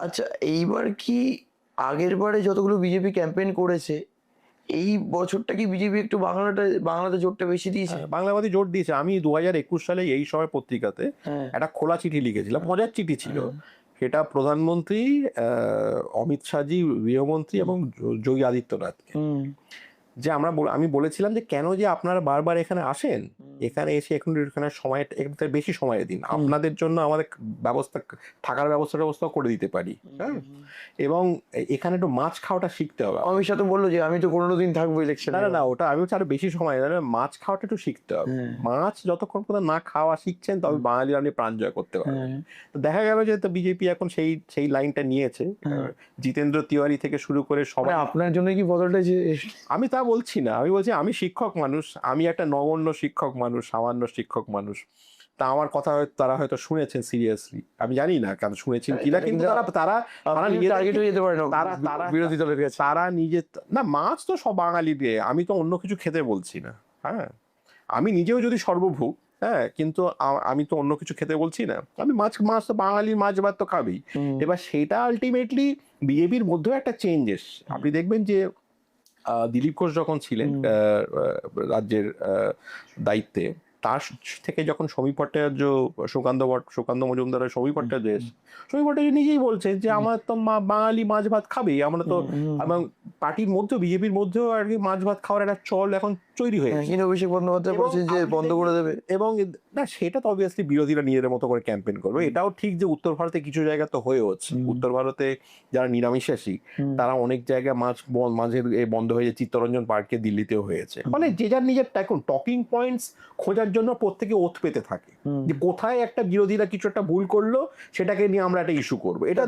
আচ্ছা, এইবার কি আগের বারে যতগুলো বিজেপি ক্যাম্পেইন করেছে, এই বছরটা কি বিজেপি একটু বাংলাতে জোরটা বেশি দিয়েছে? বাংলাবাদী জোর দিয়েছে। আমি 2021 সালে এই সময় পত্রিকাতে হ্যাঁ, একটা খোলা চিঠি লিখেছিলাম, মজার চিঠি ছিল। হ্যাঁ, সেটা প্রধানমন্ত্রী, অমিত শাহজি, গৃহমন্ত্রী এবং যোগী আদিত্যনাথকে, হুম, যে আমি বলেছিলাম যে কেন যে আপনারা বারবার এখানে আসেন, হুম, এখানে এসে এখানে সময় একটু বেশি সময় দিন, হুম, আপনাদের জন্য আমাদের ব্যবস্থা, থাকার ব্যবস্থা করে দিতে পারি। হ্যাঁ, হুম। এবং এখানে একটু মাছ খাওয়াটা শিখতে হবে। অমিত শাহ তো বললো যে আমি তো 15 দিন থাকবো না ইলেকশনে। না না, ওটা আমি হচ্ছে আরো বেশি সময়, মাছ খাওয়াটা একটু শিখতে হবে। হ্যাঁ, মাছ যতক্ষণ পর্যন্ত না খাওয়া শিখছেন, তবে বাঙালি আপনি প্রাণ জয় করতে পারবেন। হ্যাঁ, তো দেখা গেল যে তো বিজেপি এখন সেই সেই লাইনটা নিয়েছে। হ্যাঁ। জিতেন্দ্র তিওয়ারি থেকে শুরু করে মানে সবাই। আপনার জন্য কি বদলটা যে আমি তা বলছি না, আমি বলছি আমি শিক্ষক মানুষ, আমি একটা নগণ্য শিক্ষক মানুষ, সামান্য শিক্ষক মানুষ। তা আমার কথা হয়তো তারা হয়তো শুনেছেন সিরিয়াসলি, আমি জানি না কেন শুনেছেন কিনা, এটা কিন্তু কিন্তু তারা তারা তারা আপনি টার্গেট নিজেদেরকে, হয়ে যেতে পারেন তারা তারা বিরোধী দলের কাছে। তারা নিজে, না মাছ তো সব বাঙালি দিয়ে, আমি তো অন্য কিছু খেতে বলছি না। হ্যাঁ, আমি নিজেও যদি সর্বভূক, হ্যাঁ, কিন্তু আমি তো অন্য কিছু খেতে বলছি না। আমি মাছ মাছ তো বাঙালির মাছ ভাত তো খাবেই। হুম, এবার সেটা আলটিমেটলি বিজেপির মধ্যেও একটা চেঞ্জেস আপনি দেখবেন যে দিলীপ ঘোষ যখন ছিলেন হুম, রাজ্যের দায়িত্বে, তার থেকে যখন সমী ভট্টাচার্য, সুকান্ত মজুমদার, সমী ভট্টাচার্য এসে, সমী ভট্টাচার্য নিজেই বলছে যে আমার তো বাঙালি মাছ ভাত খাবেই, আমরা তো, হুম। এবং পার্টির মধ্যেও, বিজেপির মধ্যেও আর কি মাছ ভাত খাওয়ার একটা চল এখন তৈরি হ্যাঁ, হয়েছে। কিন্তু অভিষেক বন্দ্যোপাধ্যায় এবং বলছেন যে আপনি বন্ধ করে দেখবেন, দেবে। এবং না সেটা তো অবভিয়াসলি বিরোধীরা নিজেদের মতো করে ক্যাম্পেইন করবে। হুম, এটাও ঠিক যে উত্তর ভারতে কিছু জায়গা তো হয়ে হচ্ছে, হুম, উত্তর ভারতে যারা নিরামিষাশী, হুম, তারা অনেক জায়গায় মাঝের বন্ধ হয়ে যায়। চিত্তরঞ্জন পার্কে দিল্লিতেও হয়েছে। হুম, ফলে যে যার নিজের এখন টকিং পয়েন্টস খোঁজার জন্য প্রত্যেকে ওত পেতে থাকে, হুম। যে কোথায় একটা বিরোধীরা কিছু একটা ভুল করলো, সেটাকে নিয়ে আমরা একটা ইস্যু করবো। এটা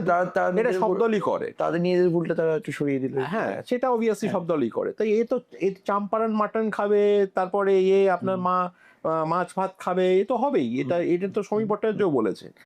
এটা সব দলই করে। তাদের নিজেদের ভুলটা তারা একটু সরিয়ে দিল। হ্যাঁ, সেটা অবভিয়াসলি হ্যাঁ, সব দলই করে। তো এ তো চাম্পারান মাটন খাবে, তারপরে আপনার হুম। মা মাছ ভাত খাবে, এ তো হবেই। এটা এটা তো সমী ভট্টাচার্যও বলেছে।